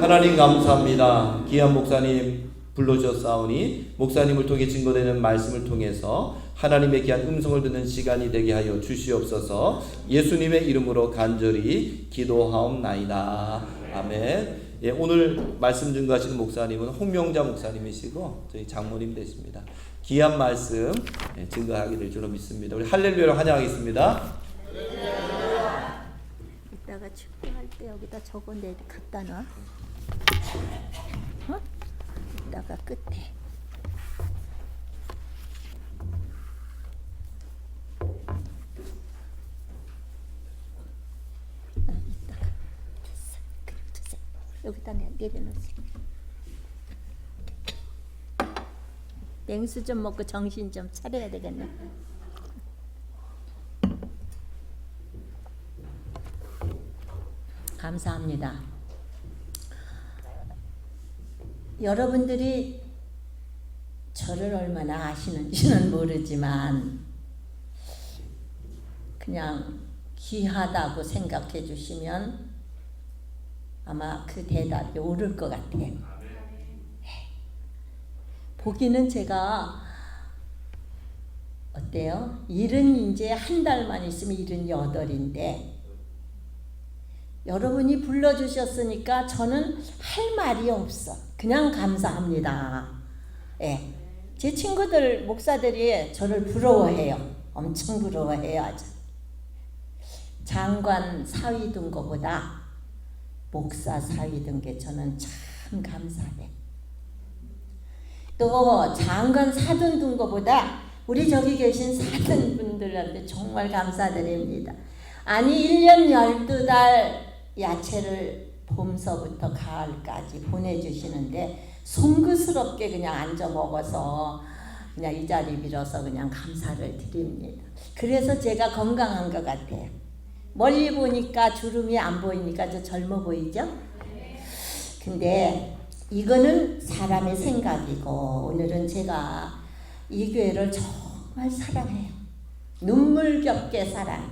하나님 감사합니다. 귀한 목사님 불러주셨사오니 목사님을 통해 증거되는 말씀을 통해서 하나님의 귀한 음성을 듣는 시간이 되게 하여 주시옵소서. 예수님의 이름으로 간절히 기도하옵나이다. 아멘. 예, 오늘 말씀 증거하시는 목사님은 홍명자 목사님이시고 저희 장모님 되십니다. 귀한 말씀 증거하게 될 줄로 믿습니다. 우리 할렐루야로 환영하겠습니다. 이따가 축구할 때 여기다 저거 내 갖다 놔. 어? 이따가 끝에. 이따가 됐어. 그리고 두세. 여기다 내려놓으세요. 냉수 좀 먹고 정신 좀 차려야 되겠네. 감사합니다. 여러분들이 저를 얼마나 아시는지는 모르지만 그냥 귀하다고 생각해 주시면 아마 그 대답이 옳을 것 같아요. 보기는 제가 어때요? 일은 이제 한 달만 있으면 78인데 여러분이 불러주셨으니까 저는 할 말이 없어. 그냥 감사합니다. 예. 제 친구들, 목사들이 저를 부러워해요. 엄청 부러워해요, 아주. 장관 사위 둔 거보다 목사 사위 둔 게 저는 참 감사해. 또 장관 사돈 둔 거보다 우리 저기 계신 사돈 분들한테 정말 감사드립니다. 아니 1년 12달 야채를 봄서부터 가을까지 보내주시는데 송구스럽게 그냥 앉아 먹어서 그냥 이 자리 빌어서 그냥 감사를 드립니다. 그래서 제가 건강한 것 같아요. 멀리 보니까 주름이 안 보이니까 저 젊어 보이죠? 근데 이거는 사람의 생각이고 오늘은 제가 이 교회를 정말 사랑해요. 눈물겹게 사랑.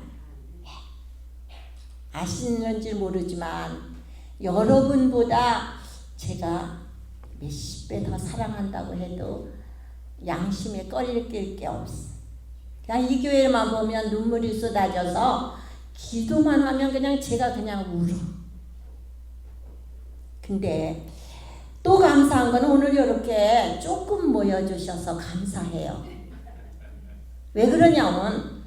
아시는지 모르지만 여러분보다 제가 몇십 배 더 사랑한다고 해도 양심에 꺼릴 게 없어. 그냥 이 교회만 보면 눈물이 쏟아져서 기도만 하면 그냥 제가 그냥 울어. 근데 또 감사한 건 오늘 이렇게 조금 모여주셔서 감사해요. 왜 그러냐면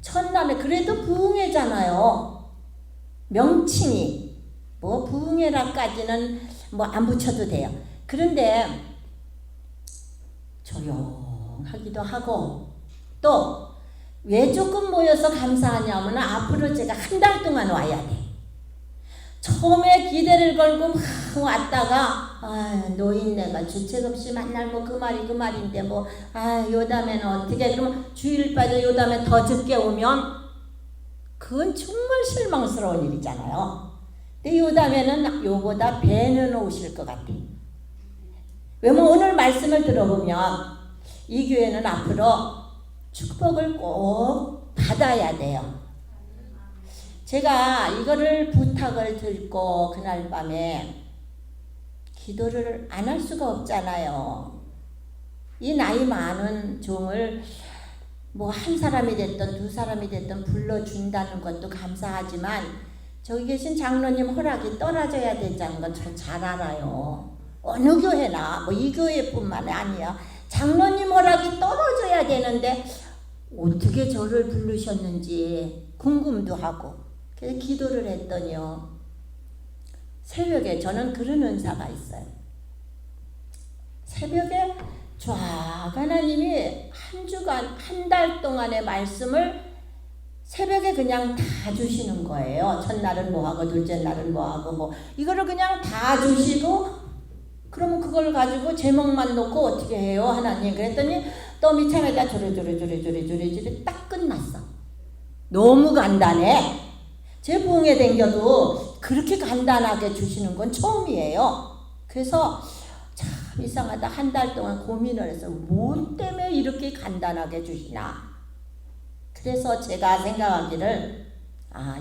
첫날에 그래도 부흥회잖아요. 명칭이 뭐 부흥회라까지는 뭐 안 붙여도 돼요. 그런데 조용하기도 하고 또 왜 조금 모여서 감사하냐면 앞으로 제가 한 달 동안 와야 돼. 처음에 기대를 걸고 막 왔다가 노인네가 주책 없이 만날 뭐 그 말인데 뭐 요담에는 어떻게 그러면 주일 빠져 요담에 더 늦게 오면 그건 정말 실망스러운 일이잖아요. 근데 요담에는 요보다 배는 오실 것 같아. 왜냐면 오늘 말씀을 들어보면 이 교회는 앞으로 축복을 꼭 받아야 돼요. 제가 이거를 부탁을 듣고 그날 밤에 기도를 안 할 수가 없잖아요. 이 나이 많은 종을 뭐 한 사람이 됐든 두 사람이 됐든 불러준다는 것도 감사하지만 저기 계신 장로님 허락이 떨어져야 된다는 건 저 잘 알아요. 어느 교회나 뭐 이 교회뿐만 아니야. 장로님 허락이 떨어져야 되는데 어떻게 저를 부르셨는지 궁금도 하고 그래서 기도를 했더니요. 새벽에 저는 그런 은사가 있어요. 새벽에 쫙 하나님이 한 주간 한 달 동안의 말씀을 새벽에 그냥 다 주시는 거예요. 첫날은 뭐하고 둘째 날은 뭐하고 뭐 이거를 그냥 다 주시고 그러면 그걸 가지고 제목만 놓고 어떻게 해요 하나님. 그랬더니 또 미참에다 조리조리 딱 끝났어. 너무 간단해. 제 부흥에 댕겨도 그렇게 간단하게 주시는 건 처음이에요. 그래서 참 이상하다. 한 달 동안 고민을 해서 뭐 때문에 이렇게 간단하게 주시나. 그래서 제가 생각하기를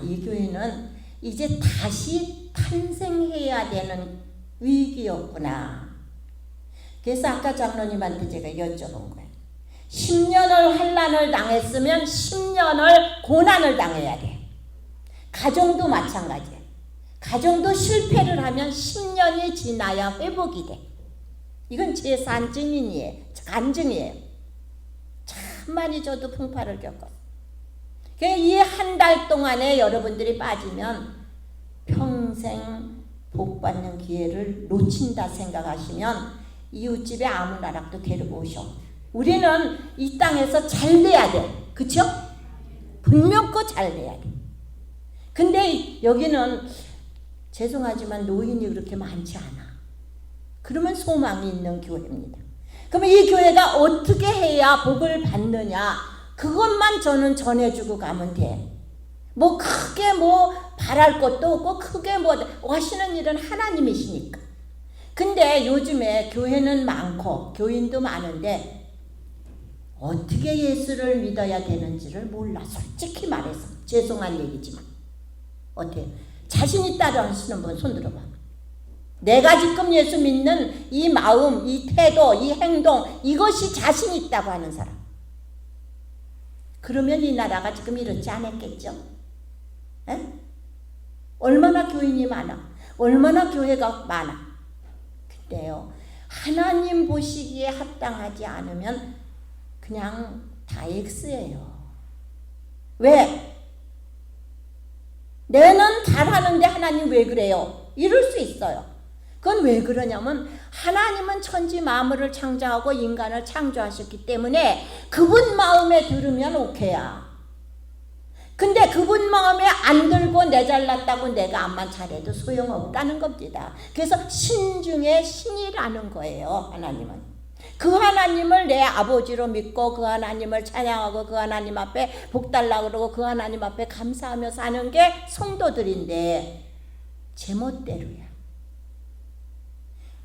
이 교회는 이제 다시 탄생해야 되는 위기였구나. 그래서 아까 장로님한테 제가 여쭤본 거예요. 10년을 환난을 당했으면 10년을 고난을 당해야 돼. 가정도 마찬가지야. 가정도 실패를 하면 10년이 지나야 회복이 돼. 이건 제 간증이에요. 참 많이 저도 풍파를 겪었어요. 이 한 달 동안에 여러분들이 빠지면 평생 복 받는 기회를 놓친다 생각하시면 이웃집에 아무 나락도 데리고 오셔. 우리는 이 땅에서 잘 돼야 돼. 그쵸? 분명코 잘 돼야 돼. 근데 여기는 죄송하지만 노인이 그렇게 많지 않아. 그러면 소망이 있는 교회입니다. 그러면 이 교회가 어떻게 해야 복을 받느냐, 그것만 저는 전해주고 가면 돼. 뭐 크게 뭐 바랄 것도 없고 크게 뭐 하시는 일은 하나님이시니까. 근데 요즘에 교회는 많고 교인도 많은데 어떻게 예수를 믿어야 되는지를 몰라. 솔직히 말해서 죄송한 얘기지만 어때요? 자신 있다고 하시는 분 손 들어봐. 내가 지금 예수 믿는 이 마음, 이 태도, 이 행동, 이것이 자신 있다고 하는 사람. 그러면 이 나라가 지금 이렇지 않았겠죠? 에? 얼마나 교인이 많아. 얼마나 교회가 많아. 근데요, 하나님 보시기에 합당하지 않으면 그냥 다 X예요. 왜? 내는 잘하는데 하나님 왜 그래요? 이럴 수 있어요. 그건 왜 그러냐면 하나님은 천지 만물을 창조하고 인간을 창조하셨기 때문에 그분 마음에 들으면 오케이야. 근데 그분 마음에 안 들고 내 잘났다고 내가 암만 잘해도 소용없다는 겁니다. 그래서 신 중에 신이라는 거예요. 하나님은. 그 하나님을 내 아버지로 믿고 그 하나님을 찬양하고 그 하나님 앞에 복달라고 그러고 그 하나님 앞에 감사하며 사는 게 성도들인데 제멋대로야.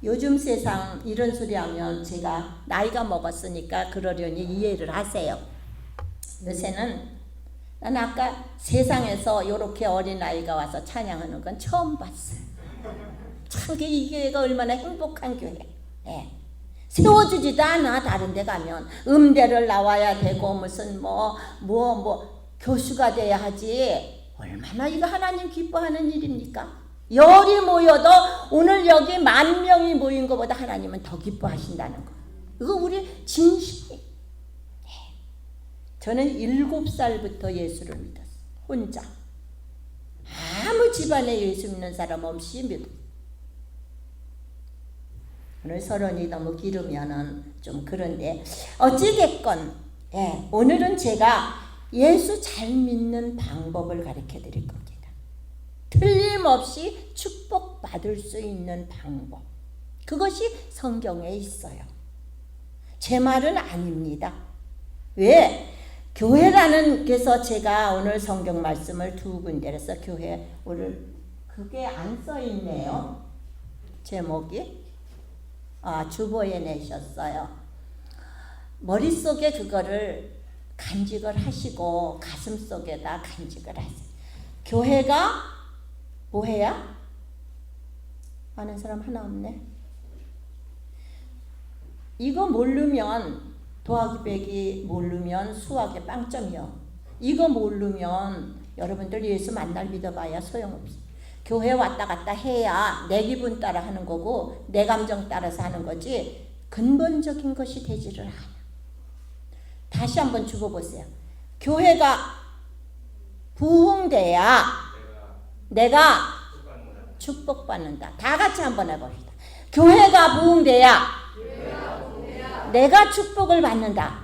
요즘 세상 이런 소리 하면 제가 나이가 먹었으니까 그러려니 이해를 하세요. 요새는 난 아까 세상에서 이렇게 어린아이가 와서 찬양하는 건 처음 봤어요. 참 이 교회가 얼마나 행복한 교회. 네. 세워주지도 않아. 다른 데 가면 음대를 나와야 되고 무슨 교수가 돼야 하지. 얼마나 이거 하나님 기뻐하는 일입니까? 열이 모여도 오늘 여기 10,000명이 모인 것보다 하나님은 더 기뻐하신다는 거. 이거 우리 진심이. 저는 7살부터 예수를 믿었어요. 혼자. 아무 집안에 예수 믿는 사람 없이 믿었어요. 오늘 서론이 너무 길으면은 좀 그런데 어찌됐건 오늘은 제가 예수 잘 믿는 방법을 가르쳐 드릴 겁니다. 틀림없이 축복받을 수 있는 방법. 그것이 성경에 있어요. 제 말은 아닙니다. 왜? 교회라는 그래서 제가 오늘 성경 말씀을 2군데에서 교회 오늘 그게 안 써 있네요. 제목이 주보에 내셨어요. 머릿속에 그거를 간직을 하시고 가슴속에다 간직을 하세요. 교회가 뭐해야? 아는 사람 하나 없네. 이거 모르면 더하기 빼기 모르면 수학에 빵점이요. 이거 모르면 여러분들 예수 만날 믿어봐야 소용없어. 교회 왔다 갔다 해야 내 기분 따라 하는 거고 내 감정 따라서 하는 거지 근본적인 것이 되지를 않아. 다시 한번 죽어보세요. 교회가 부흥돼야 내가 축복받는다. 다 같이 한번 해봅시다. 교회가 부흥돼야 내가 축복을 받는다.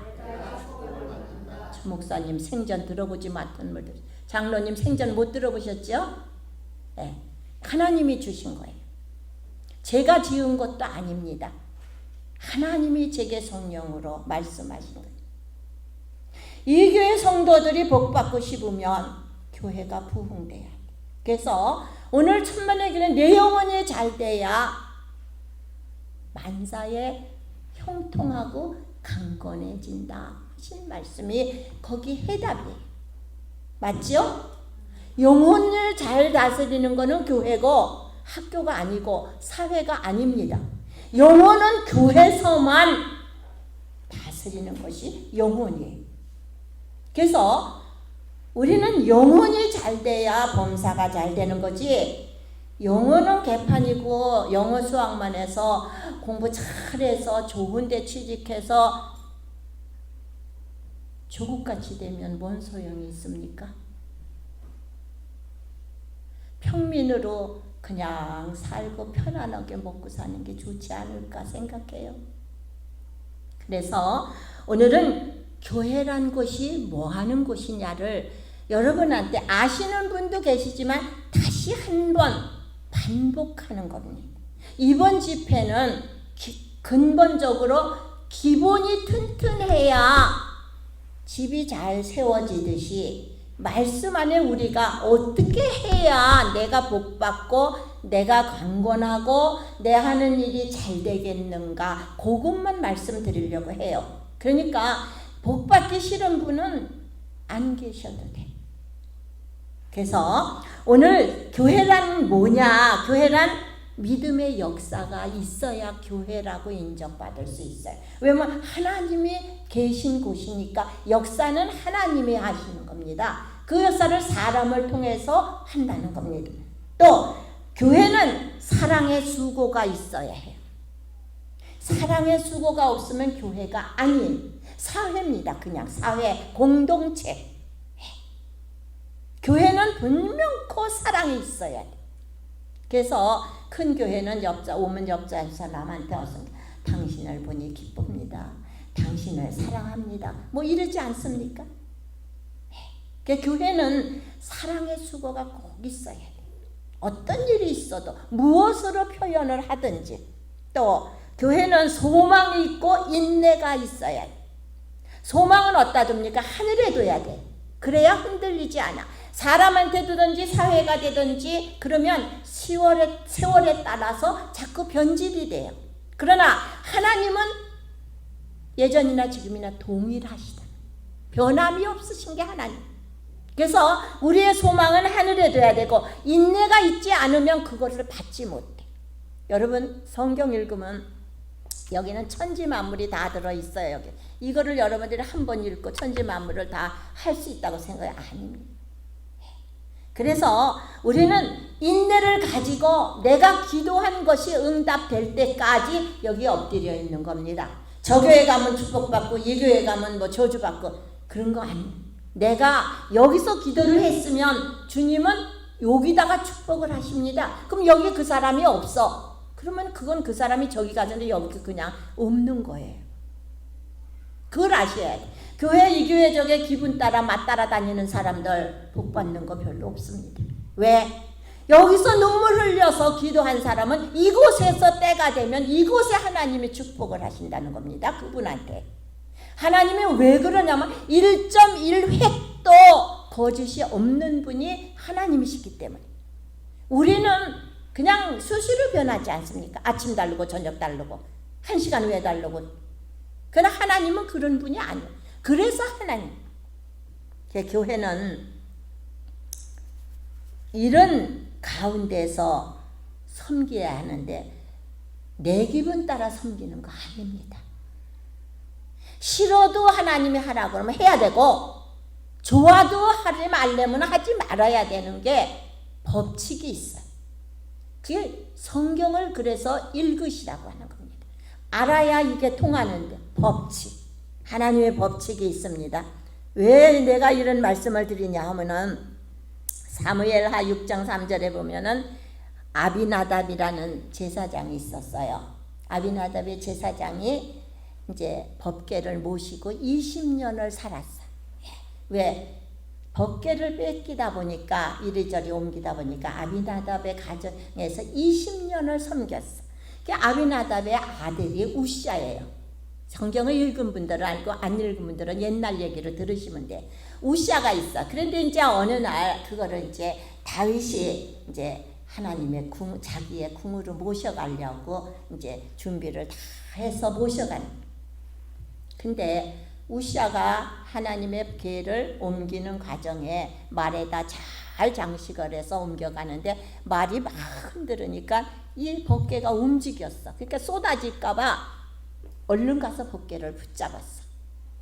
목사님 생전 들어보지 못한 분들, 장로님 생전 못 들어보셨죠? 네. 하나님이 주신 거예요. 제가 지은 것도 아닙니다. 하나님이 제게 성령으로 말씀하신 거예요. 이 교회 성도들이 복받고 싶으면 교회가 부흥돼야 돼. 그래서 오늘 천만의 길은 내 영혼이 잘 돼야 만사에 형통하고 강건해진다 하신 말씀이 거기 해답이에요. 맞죠? 영혼을 잘 다스리는 거는 교회고 학교가 아니고 사회가 아닙니다. 영혼은 교회에서만 다스리는 것이 영혼이에요. 그래서 우리는 영혼이 잘 돼야 범사가 잘 되는 거지, 영어는 개판이고 영어 수학만 해서 공부 잘해서 좋은 데 취직해서 조국같이 되면 뭔 소용이 있습니까? 평민으로 그냥 살고 편안하게 먹고 사는 게 좋지 않을까 생각해요. 그래서 오늘은 교회란 곳이 뭐 하는 곳이냐를 여러분한테 아시는 분도 계시지만 다시 한번 반복하는 겁니다. 이번 집회는 근본적으로 기본이 튼튼해야 집이 잘 세워지듯이 말씀 안에 우리가 어떻게 해야 내가 복받고 내가 강건하고 내 하는 일이 잘 되겠는가, 그것만 말씀드리려고 해요. 그러니까 복받기 싫은 분은 안 계셔도 돼. 그래서 오늘 교회란 뭐냐? 교회란 믿음의 역사가 있어야 교회라고 인정받을 수 있어요. 왜냐면 하나님이 계신 곳이니까 역사는 하나님이 하시는 겁니다. 그 역사를 사람을 통해서 한다는 겁니다. 또 교회는 사랑의 수고가 있어야 해요. 사랑의 수고가 없으면 교회가 아닌 사회입니다. 그냥 사회, 공동체. 교회는 분명코 사랑이 있어야 돼. 그래서 큰 교회는 오면 옆자리 사람한테 와서 당신을 보니 기쁩니다. 당신을 사랑합니다. 뭐 이러지 않습니까? 그 교회는 사랑의 수고가 꼭 있어야 돼. 어떤 일이 있어도 무엇으로 표현을 하든지. 또 교회는 소망이 있고 인내가 있어야 돼. 소망은 어디다 둡니까? 하늘에 둬야 돼. 그래야 흔들리지 않아. 사람한테 두든지 사회가 되든지 그러면 세월에 따라서 자꾸 변질이 돼요. 그러나 하나님은 예전이나 지금이나 동일하시다. 변함이 없으신 게 하나님. 그래서 우리의 소망은 하늘에 둬야 되고 인내가 있지 않으면 그거를 받지 못해. 여러분 성경 읽으면 여기는 천지 만물이 다 들어있어요. 여기. 이거를 여러분들이 한 번 읽고 천지 만물을 다 할 수 있다고 생각해요? 아닙니다. 그래서 우리는 인내를 가지고 내가 기도한 것이 응답될 때까지 여기 엎드려 있는 겁니다. 저 교회 가면 축복받고 이 교회 가면 뭐 저주받고 그런 거 아니에요. 내가 여기서 기도를 했으면 주님은 여기다가 축복을 하십니다. 그럼 여기 그 사람이 없어. 그러면 그건 그 사람이 저기 가는데 여기 그냥 없는 거예요. 그걸 아셔야 돼. 교회 이 교회 저게 기분 따라 맞따라 다니는 사람들 복 받는 거 별로 없습니다. 왜? 여기서 눈물 흘려서 기도한 사람은 이곳에서 때가 되면 이곳에 하나님이 축복을 하신다는 겁니다. 그분한테. 하나님이 왜 그러냐면 1.1획도 거짓이 없는 분이 하나님이시기 때문에. 우리는 그냥 수시로 변하지 않습니까? 아침 다르고 저녁 다르고 1시간 후에 다르고. 그러나 하나님은 그런 분이 아니에요. 그래서 하나님, 교회는 이런 가운데서 섬겨야 하는데 내 기분 따라 섬기는 거 아닙니다. 싫어도 하나님이 하라고 그러면 해야 되고 좋아도 하지 말려면 하지 말아야 되는 게 법칙이 있어요. 그게 성경을 그래서 읽으시라고 하는 겁니다. 알아야 이게 통하는데 법칙. 하나님의 법칙이 있습니다. 왜 내가 이런 말씀을 드리냐 하면은 사무엘하 6장 3절에 보면은 아비나답이라는 제사장이 있었어요. 아비나답의 제사장이 이제 법궤를 모시고 20년을 살았어요. 왜? 법궤를 뺏기다 보니까 이리저리 옮기다 보니까 아비나답의 가정에서 20년을 섬겼어. 아비나답의 아들이 우시아예요. 성경을 읽은 분들은 알고 안 읽은 분들은 옛날 얘기를 들으시면 돼. 우시아가 있어. 그런데 이제 어느 날 그거를 이제 다윗이 이제 하나님의 자기의 궁으로 모셔가려고 이제 준비를 다 해서 모셔간. 근데 우시아가 하나님의 궤를 옮기는 과정에 말에다 잘 잘 장식을 해서 옮겨가는데 말이 막 흔들으니까 이 법궤가 움직였어. 그러니까 쏟아질까봐 얼른 가서 법궤를 붙잡았어.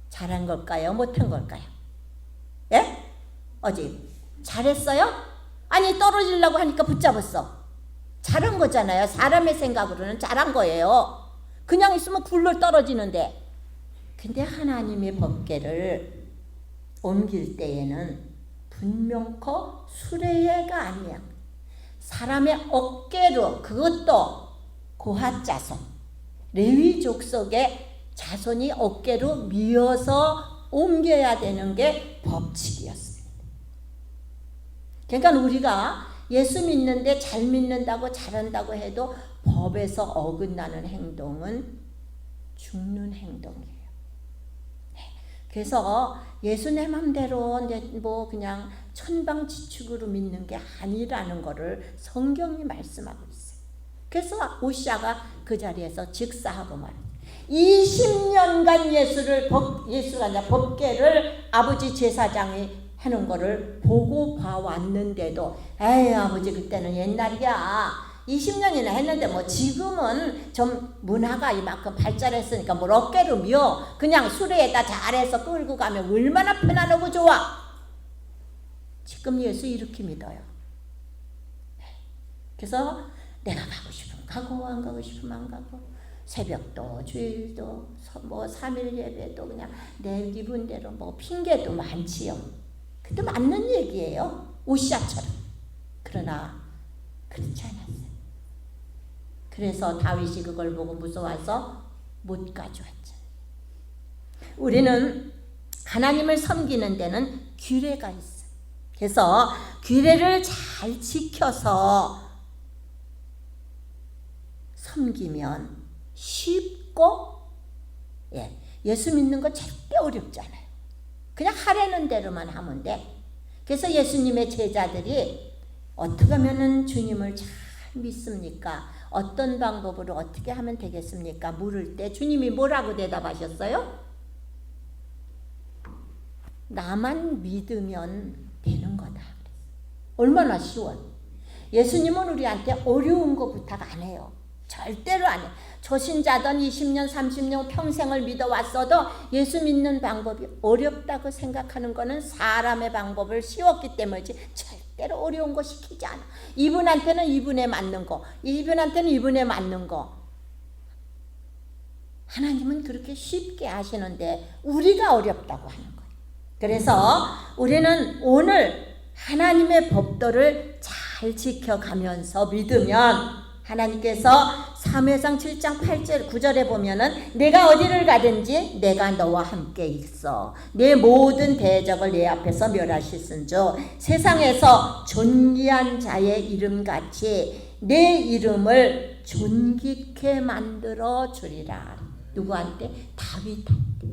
잘한 걸까요? 못한 걸까요? 예? 어디? 잘했어요? 아니 떨어지려고 하니까 붙잡았어. 잘한 거잖아요. 사람의 생각으로는 잘한 거예요. 그냥 있으면 굴러 떨어지는데. 근데 하나님의 법궤를 옮길 때에는 분명코 수레가 아니야. 사람의 어깨로, 그것도 고핫 자손, 레위 족속의 자손이 어깨로 미어서 옮겨야 되는 게 법칙이었습니다. 그러니까 우리가 예수 믿는데 잘 믿는다고 잘한다고 해도 법에서 어긋나는 행동은 죽는 행동이에요. 그래서 예수 내 맘대로 뭐 그냥 천방지축으로 믿는 게 아니라는 것을 성경이 말씀하고 있어요. 그래서 오시아가 그 자리에서 즉사하고 말해요. 20년간 예수가 아니라 법궤를 아버지 제사장이 하는 거를 보고 봐왔는데도 에이 아버지 그때는 옛날이야. 20년이나 했는데 뭐 지금은 좀 문화가 이만큼 발달했으니까 뭘 어깨로 미어. 그냥 수레에다 잘해서 끌고 가면 얼마나 편안하고 좋아. 지금 예수 이렇게 믿어요. 그래서 내가 가고 싶으면 가고 안 가고 싶으면 안 가고 새벽도 주일도 뭐 3일 예배도 그냥 내 기분대로 뭐 핑계도 많지요. 그것도 맞는 얘기예요. 오시아처럼. 그러나 그렇지 않았어요. 그래서 다윗이 그걸 보고 무서워서 못 가져왔죠. 우리는 하나님을 섬기는 데는 규례가 있어요. 그래서 규례를 잘 지켜서 섬기면 쉽고 예수 믿는 거 절대 어렵지 않아요. 그냥 하라는 대로만 하면 돼. 그래서 예수님의 제자들이 어떻게 하면 주님을 잘 믿습니까? 어떤 방법으로 어떻게 하면 되겠습니까? 물을 때 주님이 뭐라고 대답하셨어요? 나만 믿으면 되는 거다. 얼마나 쉬워. 예수님은 우리한테 어려운 거 부탁 안 해요. 절대로 안 해요. 초신자든 20년, 30년 평생을 믿어왔어도 예수 믿는 방법이 어렵다고 생각하는 거는 사람의 방법을 씌웠기 때문이지 절대로 어려운 거 시키지 않아. 이분한테는 이분에 맞는 거, 이분한테는 이분에 맞는 거. 하나님은 그렇게 쉽게 하시는데 우리가 어렵다고 하는 거예요. 그래서 우리는 오늘 하나님의 법도를 잘 지켜가면서 믿으면 하나님께서 사무엘상 7장 8절 9절에 보면은 내가 어디를 가든지 내가 너와 함께 있어 내 모든 대적을 내 앞에서 멸하실순저 세상에서 존귀한 자의 이름같이 내 이름을 존귀케 만들어 주리라. 누구한테? 다윗한테.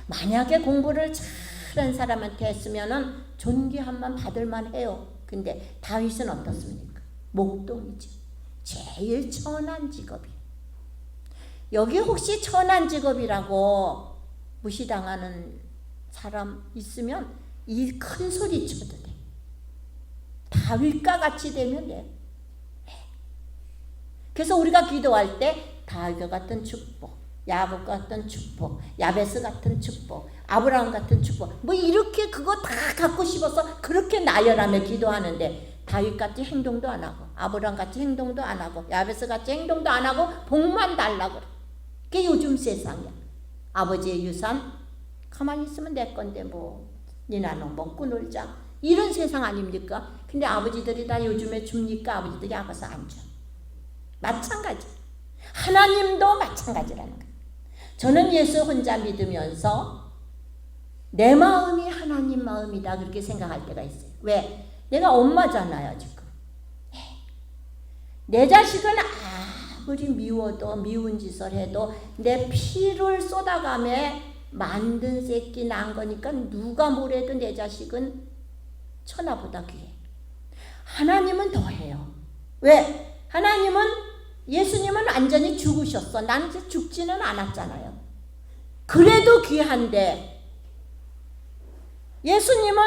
만약에 공부를 잘한 사람한테 했으면은 존귀함만 받을만 해요. 근데 다윗은 어떻습니까? 목동이죠. 제일 천한 직업이에요. 여기 혹시 천한 직업이라고 무시당하는 사람 있으면 이 큰 소리 쳐도 돼. 다윗과 같이 되면 돼. 그래서 우리가 기도할 때 다윗 같은 축복, 야곱 같은 축복, 야베스 같은 축복, 아브라함 같은 축복 뭐 이렇게 그거 다 갖고 싶어서 그렇게 나열하며 기도하는데 다윗같이 행동도 안 하고 아브라함같이 행동도 안 하고 야베스같이 행동도 안 하고 복만 달라고 그래. 그게 요즘 세상이야. 아버지의 유산 가만히 있으면 내 건데 뭐 니나는 먹고 놀자 이런 세상 아닙니까? 근데 아버지들이 다 요즘에 줍니까? 아버지들이 아가서 안 줘. 마찬가지. 하나님도 마찬가지라는 거예요. 저는 예수 혼자 믿으면서 내 마음이 하나님 마음이다 그렇게 생각할 때가 있어요. 왜? 내가 엄마잖아요 지금. 내 자식은 아무리 미워도 미운 짓을 해도 내 피를 쏟아가며 만든 새끼 낳은 거니까 누가 뭐래도 내 자식은 천하보다 귀해. 하나님은 더해요. 왜? 하나님은 예수님은 완전히 죽으셨어. 나는 죽지는 않았잖아요. 그래도 귀한데 예수님은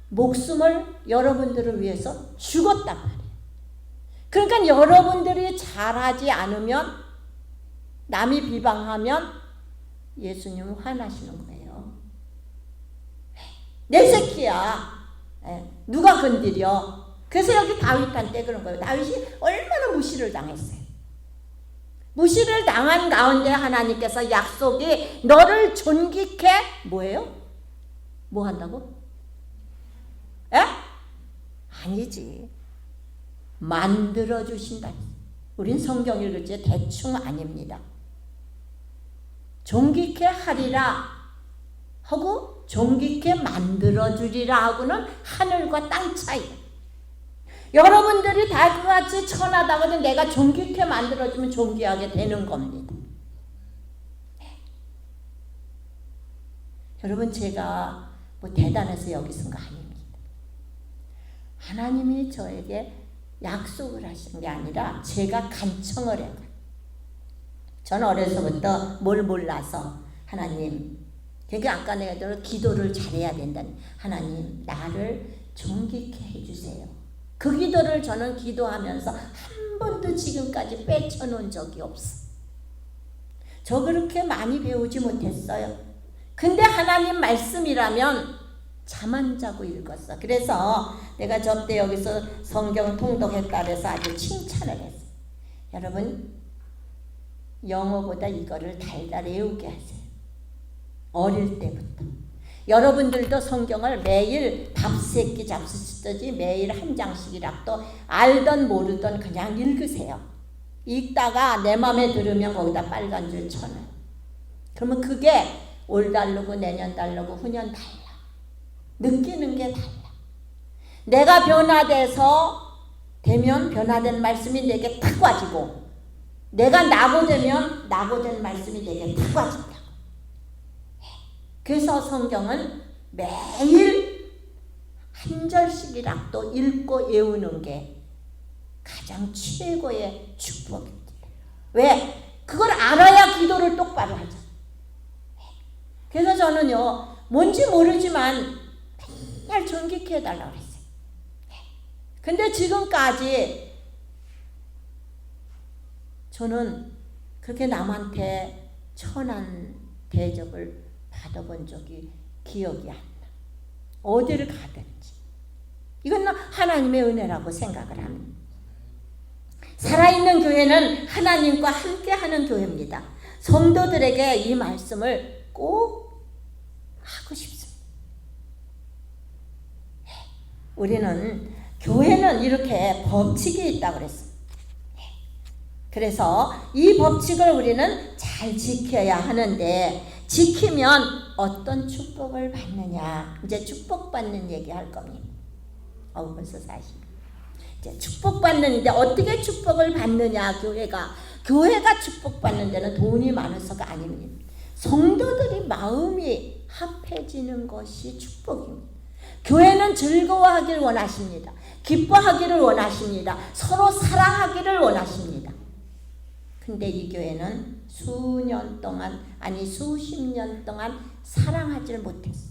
목숨을 여러분들을 위해서 죽었단 말이에요. 그러니까 여러분들이 잘하지 않으면, 남이 비방하면 예수님은 화나시는 거예요. 내 새끼야. 누가 건드려. 그래서 여기 다윗한테 그런 거예요. 다윗이 얼마나 무시를 당했어요. 무시를 당한 가운데 하나님께서 약속이 너를 존귀케 뭐예요? 뭐 한다고? 아니지. 만들어 주신다. 우린 성경 읽을 때 대충 아닙니다. 존귀케 하리라 하고 존귀케 만들어 주리라 하고는 하늘과 땅 차이. 여러분들이 다 그같이 천하다거든 내가 존귀케 만들어주면 존귀하게 되는 겁니다. 여러분, 제가 뭐 대단해서 여기 쓴 거 아닙니다. 하나님이 저에게 약속을 하신 게 아니라 제가 간청을 해요. 저는 어려서부터 뭘 몰라서 하나님, 그러니까 아까 내가 기도를 잘해야 된다니, 하나님 나를 존귀케 해주세요. 그 기도를 저는 기도하면서 한 번도 지금까지 빼쳐놓은 적이 없어. 저 그렇게 많이 배우지 못했어요. 근데 하나님 말씀이라면 잠 안 자고 읽었어. 그래서 내가 저때 여기서 성경 통독했다 그래서 아주 칭찬을 했어. 여러분, 영어보다 이거를 달달 외우게 하세요. 어릴 때부터. 여러분들도 성경을 매일 밥새끼 잡수시듯이 매일 한 장씩이라도 알던 모르던 그냥 읽으세요. 읽다가 내 맘에 들으면 거기다 빨간 줄 쳐놔요. 그러면 그게 올 다르고 내년 다르고 후년 달라. 느끼는 게 달라. 내가 되면 변화된 말씀이 내게 탁 와지고, 내가 낙오되면 낙오된 말씀이 내게 탁 와진다. 그래서 성경은 매일 한 절씩이라도 읽고 외우는 게 가장 최고의 축복입니다. 왜? 그걸 알아야 기도를 똑바로 하죠. 그래서 저는요, 뭔지 모르지만 맨날 존귀케 해달라고 그랬어요. 근데 지금까지 저는 그렇게 남한테 천한 대접을 받아본 적이 기억이 안 나. 어디를 가든지. 이건 하나님의 은혜라고 생각을 합니다. 살아있는 교회는 하나님과 함께하는 교회입니다. 성도들에게 이 말씀을 꼭 하고 싶습니다. 우리는 교회는 이렇게 법칙이 있다고 그랬습니다. 그래서 이 법칙을 우리는 잘 지켜야 하는데, 지키면 어떤 축복을 받느냐. 이제 축복받는 얘기 할 겁니다. 벌써 40. 이제 축복받는데 어떻게 축복을 받느냐. 교회가 축복받는 데는 돈이 많아서가 아닙니다. 성도들이 마음이 합해지는 것이 축복입니다. 교회는 즐거워하기를 원하십니다. 기뻐하기를 원하십니다. 서로 사랑하기를 원하십니다. 근데 이 교회는 수년 동안, 아니 수십 년 동안 사랑하지를 못했어.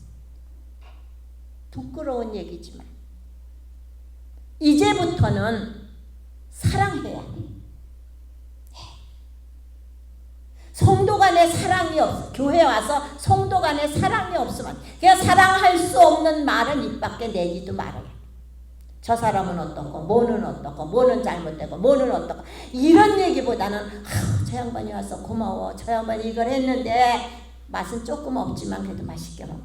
부끄러운 얘기지만 이제부터는 사랑해야 돼. 성도 간에 사랑이 없어. 교회 와서 성도 간에 사랑이 없으면, 그냥 사랑할 수 없는 말은 입 밖에 내지도 말아요. 저 사람은 어떻고, 뭐는 어떻고, 뭐는 잘못되고, 뭐는 어떻고, 이런 얘기보다는 저 양반이 와서 고마워, 저 양반이 이걸 했는데 맛은 조금 없지만 그래도 맛있게 먹어.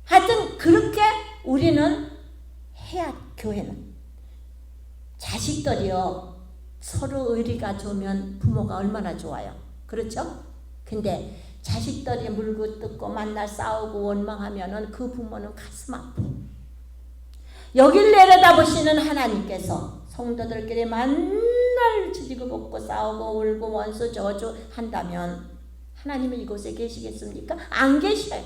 하여튼 그렇게 우리는 해야. 교회는 자식들이요, 서로 의리가 좋으면 부모가 얼마나 좋아요. 그렇죠? 근데 자식들이 물고 뜯고 만날 싸우고 원망하면은 그 부모는 가슴 아파. 여길 내려다보시는 하나님께서 성도들끼리 맨날 지지고 볶고 싸우고 울고 원수 저주 한다면 하나님은 이곳에 계시겠습니까? 안 계셔요.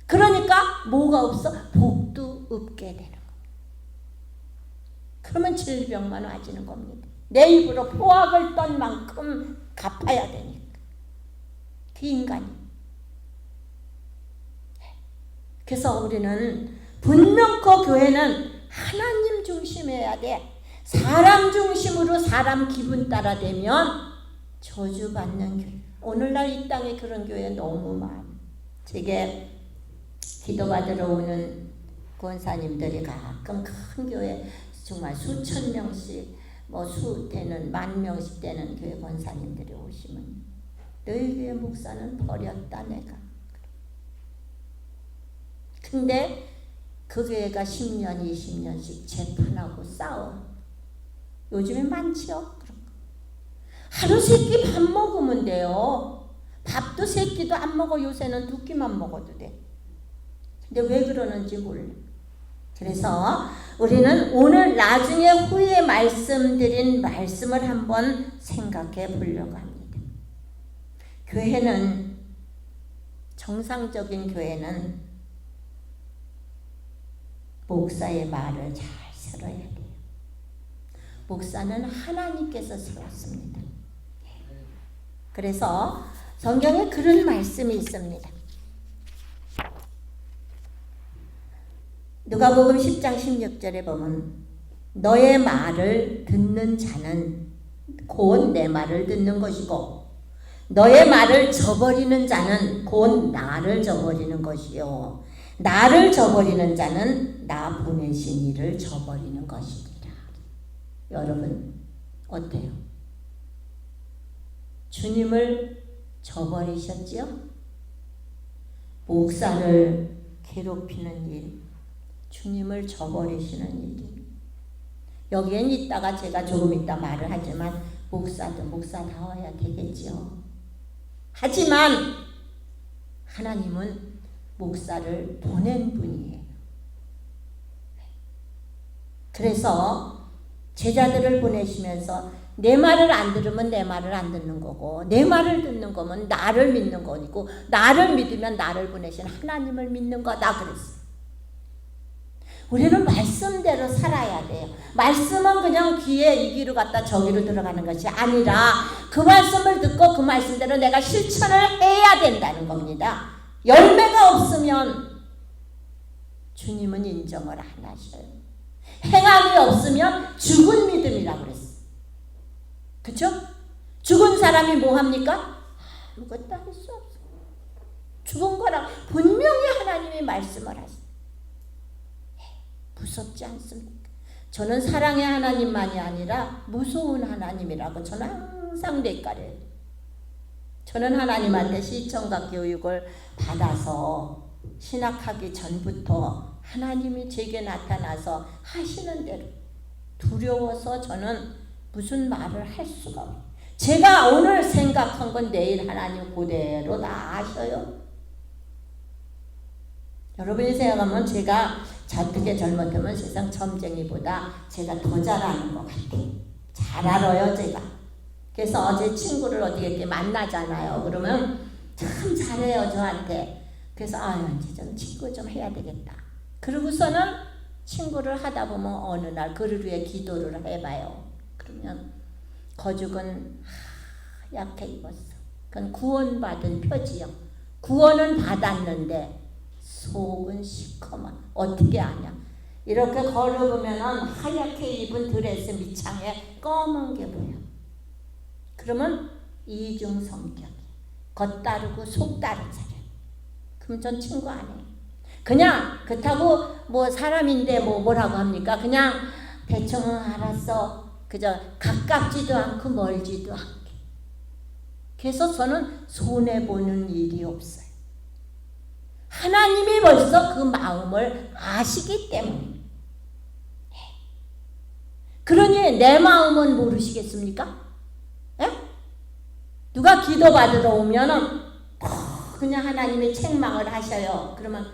그러니까 뭐가 없어? 복도 없게 되는 겁니다. 그러면 질병만 와지는 겁니다. 내 입으로 포악을 떤 만큼 갚아야 되니까. 그 인간이. 그래서 우리는 분명 그 교회는 하나님 중심이어야 돼. 사람 중심으로 사람 기분 따라 되면 저주받는 교회. 오늘날 이 땅에 그런 교회 너무 많아. 제게 기도받으러 오는 권사님들이 가끔 큰 교회 정말 수천 명씩 수되는 만 명씩 되는 교회 권사님들이 오시면 너희 교회 목사는 버렸다 내가. 근데 그 교회가 10년 20년씩 재판하고 싸워. 요즘에 많지요. 하루 세 끼 밥 먹으면 돼요. 밥도 세 끼도 안 먹어. 요새는 두 끼만 먹어도 돼. 근데 왜 그러는지 몰라. 그래서 우리는 오늘 나중에 후에 말씀드린 말씀을 한번 생각해 보려고 합니다. 교회는, 정상적인 교회는 목사의 말을 잘 들어야 돼요. 목사는 하나님께서 세웠습니다. 그래서 성경에 그런 말씀이 있습니다. 누가복음 10장 16절에 보면 너의 말을 듣는 자는 곧 내 말을 듣는 것이고 너의 말을 저버리는 자는 곧 나를 저버리는 것이요 나를 저버리는 자는 나 보내신 이를 저버리는 것이니라. 여러분 어때요? 주님을 저버리셨지요? 목사를 괴롭히는 일, 주님을 저버리시는 일이. 여기엔 이따가 제가 조금 이따 말을 하지만 목사도 목사다워야 되겠지요. 하지만 하나님은 목사를 보낸 분이에요. 그래서 제자들을 보내시면서 내 말을 안 들으면 내 말을 안 듣는 거고 내 말을 듣는 거면 나를 믿는 거니고 나를 믿으면 나를 보내신 하나님을 믿는 거다 그랬어요. 우리는 말씀대로 살아야 돼요. 말씀은 그냥 귀에 이기로 갔다 저기로 들어가는 것이 아니라 그 말씀을 듣고 그 말씀대로 내가 실천을 해야 된다는 겁니다. 열매가 없으면 주님은 인정을 안 하셔요. 행함이 없으면 죽은 믿음이라고 그랬어요. 그쵸? 죽은 사람이 뭐 합니까? 아무것도 할 수 없어. 죽은 거랑 분명히 하나님이 말씀을 하시죠. 무섭지 않습니까? 저는 사랑의 하나님만이 아니라 무서운 하나님이라고 저는 항상 뇌까려요. 저는 하나님한테 시청각 교육을 받아서 신학하기 전부터 하나님이 제게 나타나서 하시는 대로 두려워서 저는 무슨 말을 할 수가 없어요. 제가 오늘 생각한 건 내일 하나님 그대로 다 하셔요. 여러분이 생각하면 제가 어떻게 잘못하면 세상 점쟁이보다 제가 더 잘하는 것 같아요. 잘 알아요 제가. 그래서 제 친구를 어디 이렇게 만나잖아요. 그러면 참 잘해요 저한테. 그래서 이제 좀 친구 좀 해야 되겠다. 그러고서는 친구를 하다 보면 어느 날 그를 위해 기도를 해봐요. 그러면 거죽은 하얗게 입었어. 그건 구원받은 표지요. 구원은 받았는데 속은 시커먼. 어떻게 아냐? 이렇게 걸어보면 하얗게 입은 드레스 밑창에 검은 게 보여. 그러면 이중 성격. 겉 다르고 속 다른 사람. 그럼 전 친구 안 해요. 그냥 그렇다고 사람인데 뭐라고 합니까? 그냥 대충 알았어. 그저 가깝지도 않고 멀지도 않게. 그래서 저는 손해보는 일이 없어요. 하나님이 벌써 그 마음을 아시기 때문에. 그러니 내 마음은 모르시겠습니까? 에? 누가 기도 받으러 오면은 그냥 하나님이 책망을 하셔요. 그러면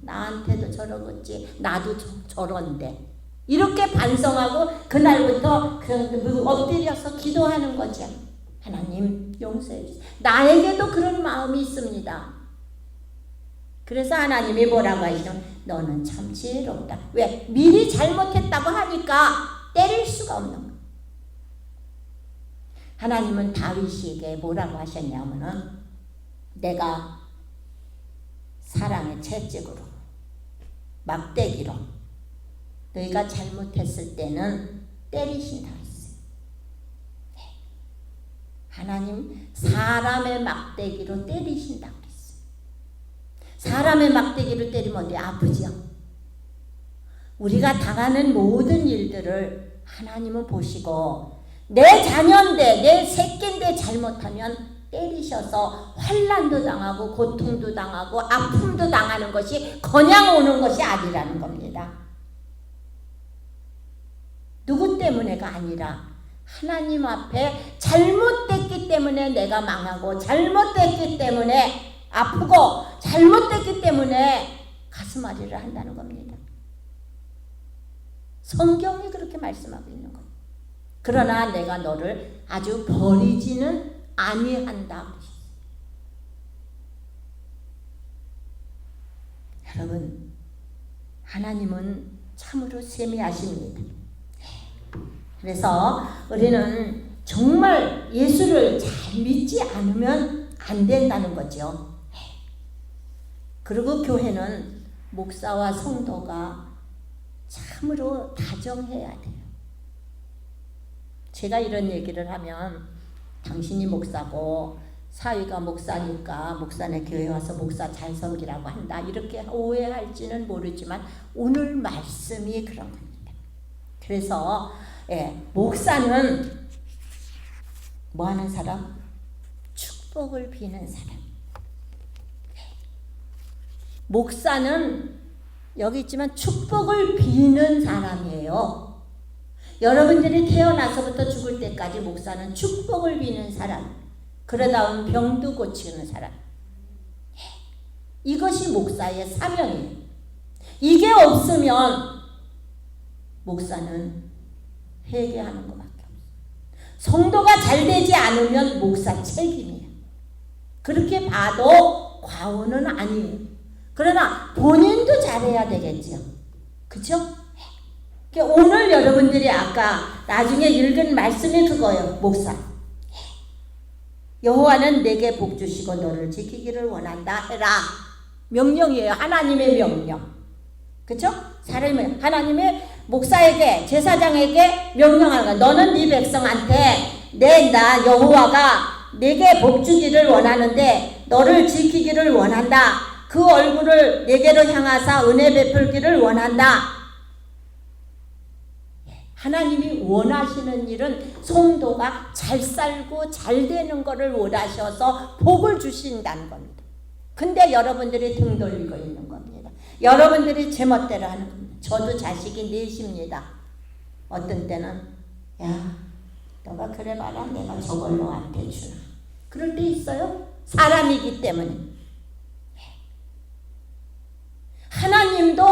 나한테도 저러겠지. 나도 저런데. 이렇게 반성하고 그날부터 엎드려서 기도하는 거죠. 하나님 용서해 주세요. 나에게도 그런 마음이 있습니다. 그래서 하나님이 뭐라고 하시죠? 너는 참 지혜롭다. 왜? 미리 잘못했다고 하니까 때릴 수가 없는 거예요. 하나님은 다윗에게 뭐라고 하셨냐면은 내가 사랑의 채찍으로 막대기로 너희가 잘못했을 때는 때리신다 그랬어요. 네. 하나님 사람의 막대기로 때리신다 그랬어요. 사람의 막대기로 때리면 어디 아프죠? 우리가 당하는 모든 일들을 하나님은 보시고 내 자녀인데 내 새끼인데 잘못하면 때리셔서 환난도 당하고 고통도 당하고 아픔도 당하는 것이 그냥 오는 것이 아니라는 겁니다. 누구 때문에가 아니라 하나님 앞에 잘못됐기 때문에 내가 망하고 잘못됐기 때문에 아프고 잘못됐기 때문에 가슴앓이를 한다는 겁니다. 성경이 그렇게 말씀하고 있는 거예요. 그러나 내가 너를 아주 버리지는 아니한다. 여러분, 하나님은 참으로 세미하십니다. 그래서 우리는 정말 예수를 잘 믿지 않으면 안 된다는 거죠. 그리고 교회는 목사와 성도가 참으로 다정해야 돼요. 제가 이런 얘기를 하면 당신이 목사고 사위가 목사니까 목사네 교회 와서 목사 잘 섬기라고 한다 이렇게 오해할지는 모르지만 오늘 말씀이 그런 겁니다. 그래서 목사는 뭐 하는 사람? 축복을 비는 사람. 목사는 여기 있지만 축복을 비는 사람이에요. 여러분들이 태어나서부터 죽을 때까지 목사는 축복을 비는 사람, 그러다 보면 병도 고치는 사람. 이것이 목사의 사명이에요. 이게 없으면 목사는 회개하는 것밖에 없어요. 성도가 잘 되지 않으면 목사 책임이에요. 그렇게 봐도 과오는 아니에요. 그러나 본인도 잘해야 되겠죠. 그렇죠? 오늘 여러분들이 아까 나중에 읽은 말씀이 그거예요. 목사. 여호와는 내게 복 주시고 너를 지키기를 원한다 해라. 명령이에요. 하나님의 명령. 그렇죠? 사람이 하나님의 목사에게 제사장에게 명령하는 거야. 너는 네 백성한테 나 여호와가 내게 복 주기를 원하는데 너를 지키기를 원한다. 그 얼굴을 내게로 향하사 은혜 베풀기를 원한다. 하나님이 원하시는 일은 성도가 잘 살고 잘 되는 것을 원하셔서 복을 주신다는 겁니다. 근데 여러분들이 등 돌리고 있는 겁니다. 여러분들이 제멋대로 하는 겁니다. 저도 자식이 넷입니다. 어떤 때는 야 너가 그래 봐라 내가 저걸 너한테 주나. 그럴 때 있어요. 사람이기 때문에. 하나님도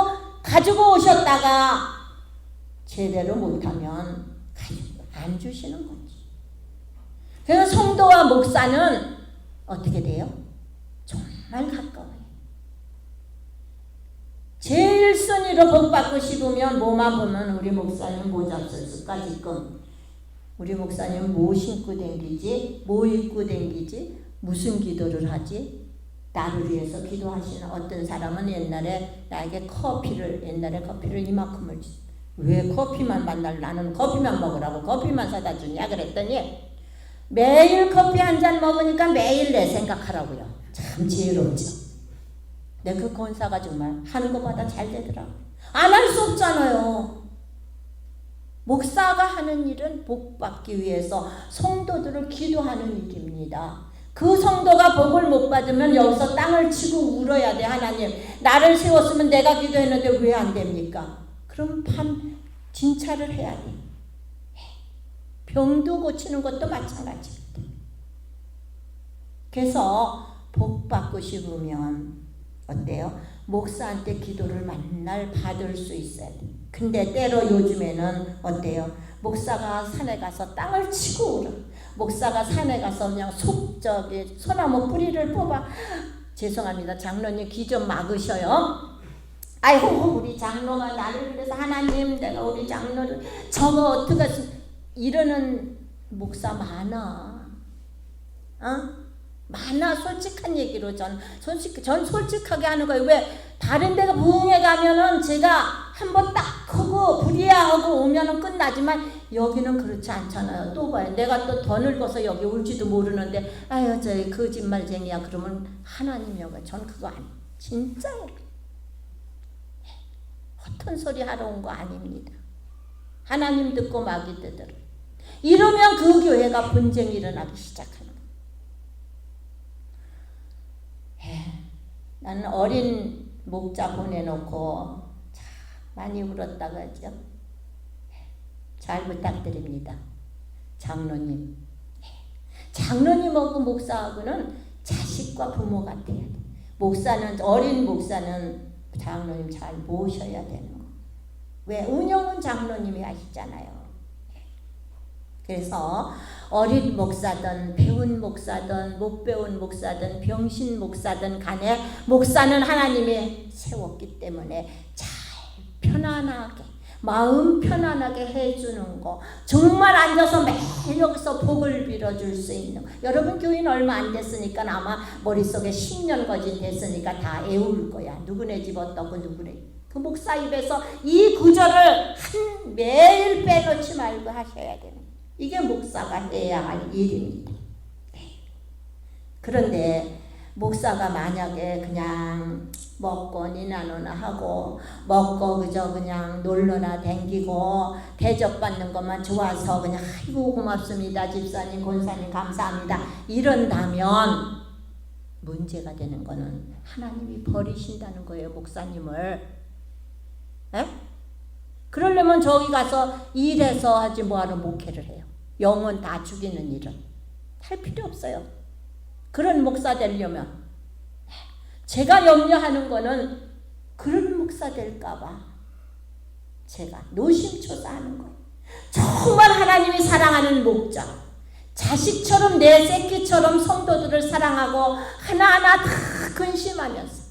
가지고 오셨다가 제대로 못하면 안 주시는 거지. 그래서 성도와 목사는 어떻게 돼요? 정말 가까워요. 제일 순위로 복 받고 싶으면 뭐만 보면 우리 목사님 뭐 잡술수까 지금 우리 목사님 뭐 신고 댕기지? 뭐 입고 댕기지? 무슨 기도를 하지? 나를 위해서 기도하시는 어떤 사람은 옛날에 나에게 커피를 이만큼을 왜 커피만 만날 나는 커피만 먹으라고 커피만 사다 주냐 그랬더니 매일 커피 한 잔 먹으니까 매일 내 생각하라고요. 참 지혜롭죠. 근데 그 권사가 정말 하는 것보다 잘 되더라고요. 안 할 수 없잖아요. 목사가 하는 일은 복 받기 위해서 성도들을 기도하는 일입니다. 그 성도가 복을 못 받으면 여기서 땅을 치고 울어야 돼. 하나님 나를 세웠으면 내가 기도했는데 왜 안 됩니까? 그럼 진찰을 해야 돼. 병도 고치는 것도 마찬가지입니다. 그래서 복 받고 싶으면 어때요? 목사한테 기도를 맨날 받을 수 있어야 돼. 근데 때로 요즘에는 어때요? 목사가 산에 가서 땅을 치고 울어. 목사가 산에 가서 그냥 소나무 뿌리를 뽑아. 죄송합니다. 장로님 귀 좀 막으셔요. 아이고 우리 장로가 나를 위해서 하나님 내가 우리 장로를 저거 어떻게 이러는 목사 많아. 많아. 솔직한 얘기로 전 솔직하게 하는 거예요. 왜 다른 데가 부흥회 가면은 제가 한번 딱 하고 불이야하고 오면은 끝나지만 여기는 그렇지 않잖아요. 또 봐요. 내가 또 더 늙어서 여기 올지도 모르는데 아유 저 거짓말쟁이야 그러면 하나님이요. 전 그거 진짜예요. 허튼 소리 하러 온 거 아닙니다. 하나님 듣고 마귀 듣더라. 이러면 그 교회가 분쟁이 일어나기 시작하는 거예요. 나는 어린 목자 보내놓고 참 많이 울었다고 하죠. 잘 부탁드립니다. 장로님. 장로님하고 목사하고는 자식과 부모 같아야 돼. 목사는, 어린 목사는 장로님 잘 모셔야 되는 거. 왜? 운영은 장로님이 하시잖아요. 그래서 어린 목사든 배운 목사든 못 배운 목사든 병신 목사든 간에 목사는 하나님이 세웠기 때문에 잘 편안하게 마음 편안하게 해주는 거, 정말 앉아서 매일 여기서 복을 빌어줄 수 있는 거. 여러분 교인 얼마 안 됐으니까 아마 머릿속에 10년 거진 됐으니까 다 애울 거야. 누구네 집 어떻고 누구네. 그 목사 입에서 이 구절을 매일 빼놓지 말고 하셔야 되는 거예요. 이게 목사가 해야 할 일입니다. 그런데 목사가 만약에 그냥 먹고 니나노나 하고 먹고 그저 그냥 놀러나 댕기고 대접받는 것만 좋아서 그냥 아이고 고맙습니다 집사님 권사님 감사합니다 이런다면 문제가 되는 거는 하나님이 버리신다는 거예요. 목사님을. 에? 그러려면 저기 가서 일해서 하지 뭐하러 목회를 해요. 영혼 다 죽이는 일은 할 필요 없어요. 그런 목사 되려면 제가 염려하는 거는 그런 목사 될까봐 제가 노심초사하는 거예요. 정말 하나님이 사랑하는 목자, 자식처럼 내 새끼처럼 성도들을 사랑하고 하나하나 다 근심하면서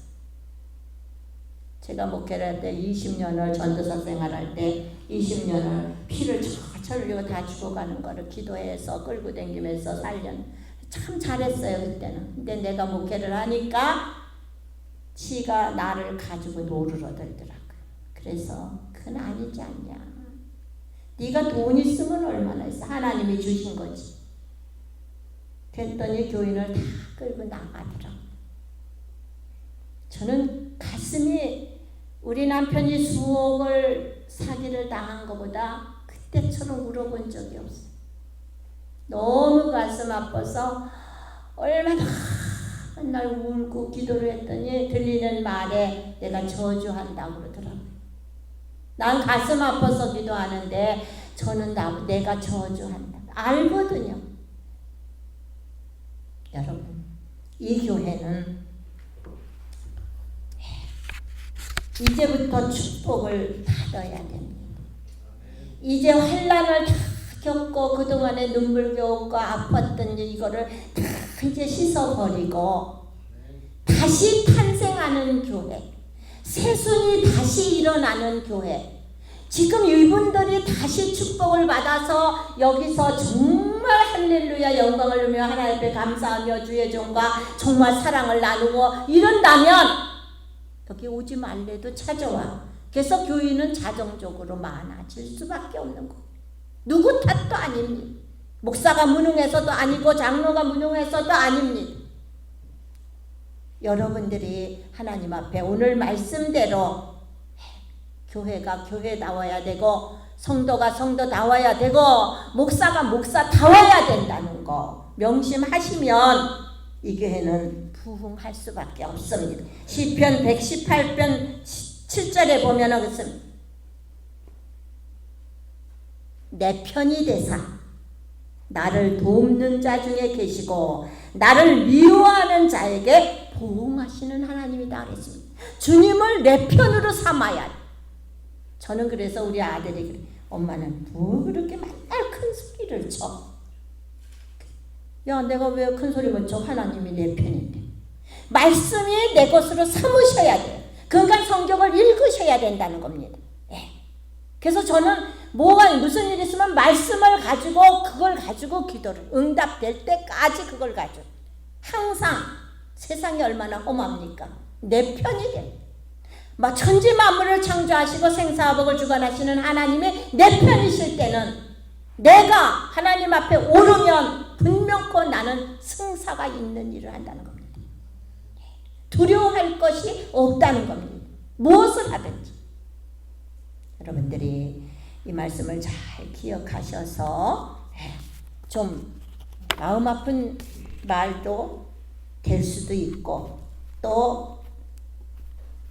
제가 목회를 할 때 20년을 전도사 생활할 때 20년을 피를 철철 흘리고 다 죽어가는 거를 기도해서 끌고 다니면서 참 잘했어요 그때는. 근데 내가 목회를 하니까 지가 나를 가지고 노르러 들더라고요. 그래서 그건 아니지 않냐. 네가 돈 있으면 얼마나 있어. 하나님이 주신 거지. 그랬더니 교인을 다 끌고 나가더라고요. 저는 가슴이 우리 남편이 수억을 사기를 당한 것보다 그때처럼 울어본 적이 없어요. 너무 가슴 아파서 얼마나 맨날 울고 기도를 했더니 들리는 말에 내가 저주한다고 그러더라고요. 난 가슴 아파서 기도하는데 저는 내가 저주한다. 알거든요. 여러분, 이 교회는 이제부터 축복을 받아야 됩니다. 이제 환난을 다 겪고 그동안에 눈물겨울과 아팠던 이거를 다 이제 씻어버리고 다시 탄생하는 교회, 새순이 다시 일어나는 교회. 지금 이분들이 다시 축복을 받아서 여기서 정말 할렐루야 영광을 누리며 하나님 앞에 감사하며 주의 종과 정말 사랑을 나누고 이런다면 여기 오지 말래도 찾아와. 그래서 교인은 자정적으로 많아질 수밖에 없는 거. 누구 탓도 아닙니다. 목사가 무능해서도 아니고 장로가 무능해서도 아닙니다. 여러분들이 하나님 앞에 오늘 말씀대로 교회가 교회다워야 되고 성도가 성도다워야 되고 목사가 목사다워야 된다는 거 명심하시면 이 교회는 부흥할 수밖에 없습니다. 시편 118편 7절에 보면 그렇습니다. 내 편이 되사 나를 돕는 자 중에 계시고 나를 미워하는 자에게 보응하시는 하나님이다 그랬습니다. 주님을 내 편으로 삼아야 돼. 저는 그래서 우리 아들이 그래. 엄마는 뭐 그렇게 맨날 큰 소리를 쳐. 야 내가 왜 큰 소리를 쳐. 하나님이 내 편인데. 말씀이 내 것으로 삼으셔야 돼요. 그러니까 성경을 읽으셔야 된다는 겁니다. 예. 그래서 저는 무슨 일이 있으면 말씀을 가지고 그걸 가지고 기도를 응답될 때까지 그걸 가지고 항상 세상이 얼마나 험합니까? 내 편이 돼. 막 천지 만물을 창조하시고 생사화복을 주관하시는 하나님이 내 편이실 때는 내가 하나님 앞에 오르면 분명코 나는 승사가 있는 일을 한다는 겁니다. 두려워할 것이 없다는 겁니다. 무엇을 하든지. 여러분들이 이 말씀을 잘 기억하셔서 좀 마음 아픈 말도 될 수도 있고 또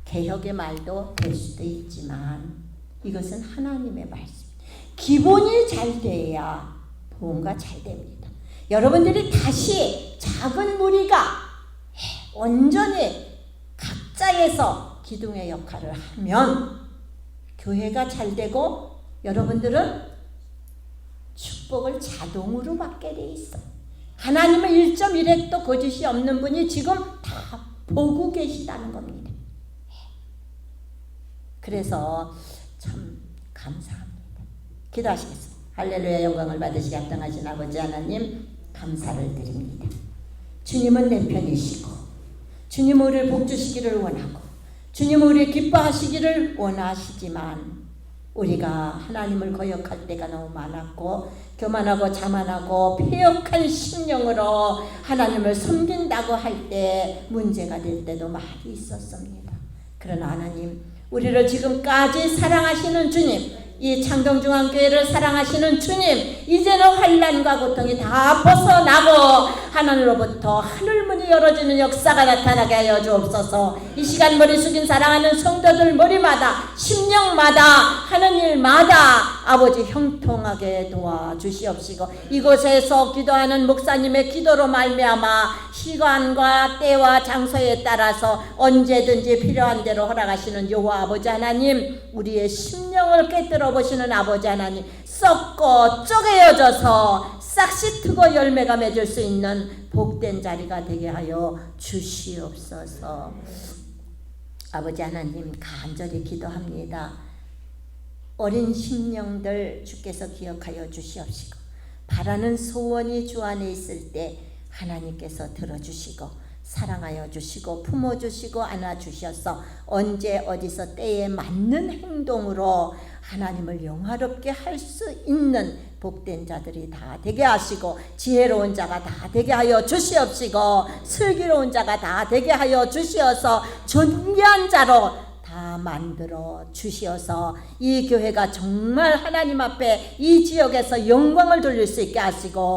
개혁의 말도 될 수도 있지만 이것은 하나님의 말씀. 기본이 잘 돼야 뭔가 잘 됩니다. 여러분들이 다시 작은 무리가 온전히 각자에서 기둥의 역할을 하면 교회가 잘 되고 여러분들은 축복을 자동으로 받게 돼 있어. 하나님은 1.1획도 거짓이 없는 분이 지금 다 보고 계시다는 겁니다. 그래서 참 감사합니다. 기도하시겠습니다. 할렐루야. 영광을 받으시게 합당하신 아버지 하나님 감사를 드립니다. 주님은 내 편이시고 주님 우리를 복주시기를 원하고 주님 우리를 기뻐하시기를 원하시지만 우리가 하나님을 거역할 때가 너무 많았고 교만하고 자만하고 패역한 심령으로 하나님을 섬긴다고 할 때 문제가 될 때도 많이 있었습니다. 그러나 하나님 우리를 지금까지 사랑하시는 주님, 이 창동중앙교회를 사랑하시는 주님, 이제는 환난과 고통이 다 벗어나고 하나님으로부터 하늘문이 열어지는 역사가 나타나게 하여 주옵소서. 이 시간 머리 숙인 사랑하는 성도들 머리마다 심령마다 하는 일마다 아버지 형통하게 도와주시옵시고 이곳에서 기도하는 목사님의 기도로 말미암아 시간과 때와 장소에 따라서 언제든지 필요한 대로 허락하시는 여호와 아버지 하나님, 우리의 심령을 깨뜨려 보시는 아버지 하나님, 썩고 쪼개어져서 싹시 트고 열매가 맺을 수 있는 복된 자리가 되게 하여 주시옵소서. 아버지 하나님 간절히 기도합니다. 어린 심령들 주께서 기억하여 주시옵시고 바라는 소원이 주 안에 있을 때 하나님께서 들어주시고 사랑하여 주시고 품어주시고 안아주셔서 언제 어디서 때에 맞는 행동으로 하나님을 영화롭게 할 수 있는 복된 자들이 다 되게 하시고 지혜로운 자가 다 되게 하여 주시옵시고 슬기로운 자가 다 되게 하여 주시어서 존귀한 자로 다 만들어 주시어서 이 교회가 정말 하나님 앞에 이 지역에서 영광을 돌릴 수 있게 하시고